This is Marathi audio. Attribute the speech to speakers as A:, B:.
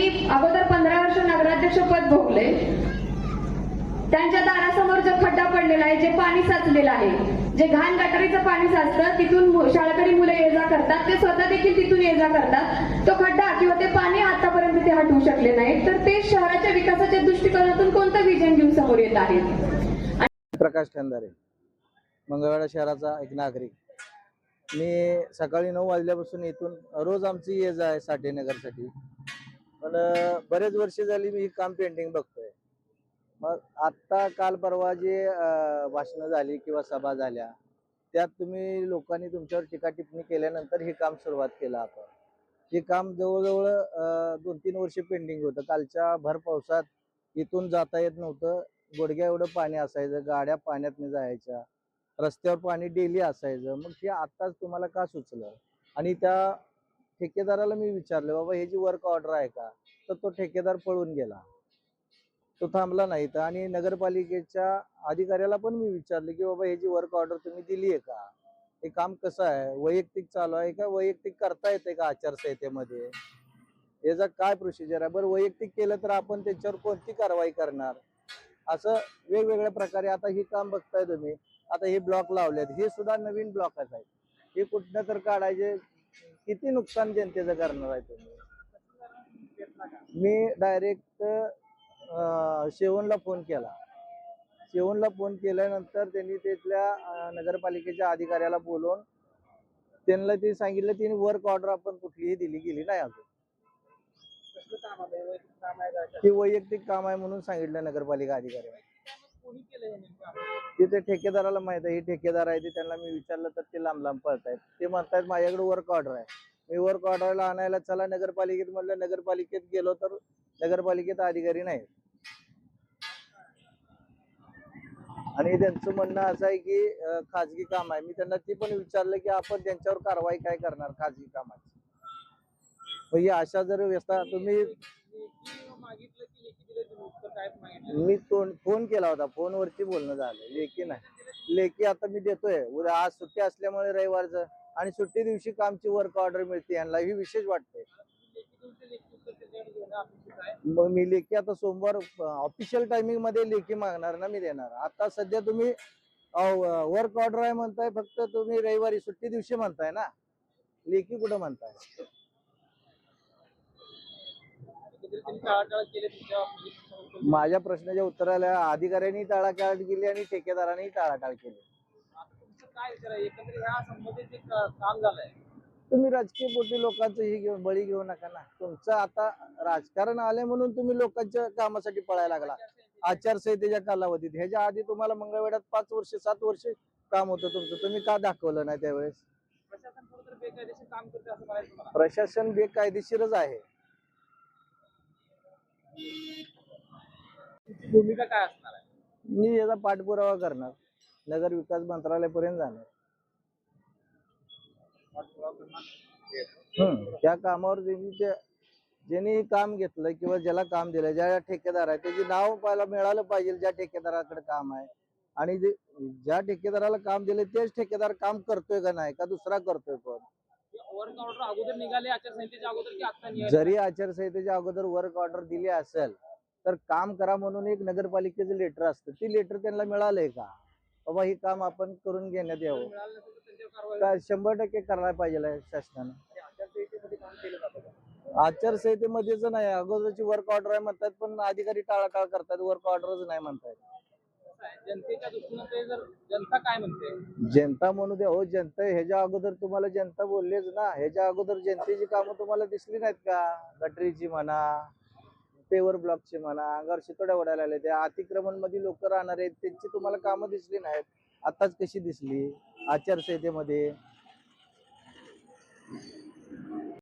A: ज्यांनी अगोदर 15 वर्ष नगराध्यक्ष पद भोगले, त्यांच्या दारासमोर जो खड्डा पडलेला आहे, जे पाणी साचलेलं आहे, जे घाण गटारीचं पाणी साचतं, तिथून शाळकरी मुलं ये जा करतात, ते स्वतः देखील तिथून ये जा करतात. तो खड्डा किंवा ते पाणी आतापर्यंत ते हटवू शकले नाहीत. तर ते शहराच्या विकासाच्या दृष्टिकोनातून कोणतं विजन घेऊन समोर येत आहेत?
B: प्रकाश खंदारे, मंगळवेढा शहराचा एक नागरिक. मी सकाळी 9 वाजल्यापासून इथून रोज आमची ये जा आहे साठेनगरसाठी. पण बरेच वर्ष झाली मी ही काम पेंडिंग बघतोय. मग आता काल परवा जे भाषणं झाली किंवा सभा झाल्या, त्यात तुम्ही लोकांनी तुमच्यावर टीका टिप्पणी केल्यानंतर हे काम सुरुवात केलं. आपण हे काम जवळजवळ 2-3 वर्ष पेंडिंग होतं. कालच्या भर पावसात इथून जाता येत नव्हतं. गुडघ्या एवढं पाणी असायचं, गाड्या पाण्यात जायच्या, रस्त्यावर पाणी डेली असायचं. मग हे आताच तुम्हाला का सुचलं? आणि त्या ठेकेदाराला मी विचारलं, बाबा हे जी वर्क ऑर्डर आहे का? तर तो ठेकेदार पळून गेला, तो थांबला नाही. तर आणि नगरपालिकेच्या अधिकाऱ्याला पण मी विचारलं की बाबा हे जी वर्क ऑर्डर तुम्ही दिली आहे का, हे काम कसं आहे, वैयक्तिक चालू आहे का, वैयक्तिक करता येते का आचारसंहितेमध्ये, याचा काय प्रोसिजर आहे? बरं वैयक्तिक केलं तर आपण त्याच्यावर कोणती कारवाई करणार? असं वेगवेगळ्या प्रकारे आता ही काम बघताय तुम्ही. आता हे ब्लॉक लावलेत, हे सुद्धा नवीन ब्लॉकच आहेत. हे कुठनं तर काढायचे, किती नुकसान जनतेचं करणार आहे तुम्ही? मी डायरेक्ट शेवणला फोन केला. शेवणला फोन केल्यानंतर त्यांनी तिथल्या नगरपालिकेच्या अधिकाऱ्याला बोलवून त्यांना ते सांगितलं, त्यांनी वर्क ऑर्डर आपण कुठलीही दिली गेली नाही अजून. ते वैयक्तिक काम आहे म्हणून सांगितलं नगरपालिका अधिकाऱ्याने. ते ठेकेदाराला माहित आहे, हे ठेकेदार आहे. ते त्यांना मी विचारलं तर ते लांब लांब पळतायत. ते म्हणतायत माझ्याकडे वर्क ऑर्डर आहे. मी वर्क ऑर्डरला आणायला चला नगरपालिकेत म्हणलं, नगरपालिकेत गेलो तर नगरपालिकेत अधिकारी नाही. आणि त्यांचं म्हणणं असं आहे की खाजगी काम आहे. मी त्यांना ते पण विचारलं की आपण त्यांच्यावर कारवाई काय करणार खाजगी कामाची? म्हणजे अशा जर व्यवस्था तुम्ही, मी फोन केला होता, फोनवरती बोलणं झालं, लेखी नाही. लेखी आता मी देतोय उद्या. आज सुट्टी असल्यामुळे रविवारचं, आणि सुट्टी दिवशी कामची वर्क ऑर्डर मिळते यांना, ही विशेष वाटते. मग मी लेखी आता सोमवार ऑफिशियल टायमिंग मध्ये लेखी मागणार ना, मी देणार. आता सध्या तुम्ही वर्क ऑर्डर आहे म्हणताय, फक्त तुम्ही रविवारी सुट्टी दिवशी म्हणताय ना, लेखी कुठं म्हणताय? माझ्या प्रश्नाच्या उत्तराला अधिकाऱ्यांनी टाळाटाळ केली आणि ठेकेदारांनी टाळाटाळ केली. तुम्ही राजकीय पोटी लोकांचं हे घेऊन बळी घेऊ नका ना. तुमचं आता राजकारण आले म्हणून तुम्ही लोकांच्या कामासाठी पळायला लागला आचारसंहितेच्या कालावधीत. ह्याच्या आधी तुम्हाला मंगळवेढ्यात 5 वर्ष 7 वर्ष काम होतं तुमचं, तुम्ही का दाखवलं नाही त्यावेळेस? प्रशासन बेकायदेशीरच आहे.
C: भूमिका काय असणार आहे?
B: मी याचा पाठपुरावा करणार, नगर विकास मंत्रालयापर्यंत जाणार. त्या कामावर ज्यांनी काम घेतलं किंवा ज्याला काम दिलं, ज्या ठेकेदार आहे त्याचे नाव पाहायला मिळालं पाहिजे, ज्या ठेकेदाराकडे काम आहे. आणि ज्या ठेकेदाराला काम दिले तेच ठेकेदार काम करतोय का नाही, का दुसरा करतोय कोण?
C: वर्क ऑर्डर अगोदर निघाले आचारसंहितेच्या अगोदर की आता?
B: जरी आचारसंहितेच्या अगोदर वर्क ऑर्डर दिली असेल तर काम करा म्हणून एक नगरपालिकेचं लेटर असतं, ती लेटर त्यांना मिळालंय का बाबा हे काम आपण करून घेण्यात यावं? 100% करायला पाहिजे शासनानं. आचारसंहितेमध्येच नाही, अगोदरची वर्क ऑर्डर आहे म्हणतात, पण अधिकारी टाळाटाळ करतात, वर्क ऑर्डरच नाही म्हणतात.
C: जनतेच्या दृष्टीने जर जनता काय म्हणते?
B: जनता म्हणू द्या हो. जनता ह्याच्या अगोदर तुम्हाला जनता बोललेच ना, ह्याच्या अगोदर जनतेची कामं तुम्हाला दिसली नाहीत का? गटरीची म्हणा, पेवर ब्लॉकची म्हणा, अंगावर शितोड्या उडायला लागल्या, त्या अतिक्रमण मध्ये लोक राहणार आहेत त्यांची तुम्हाला कामं दिसली नाहीत. आताच कशी दिसली आचारसंहितेमध्ये?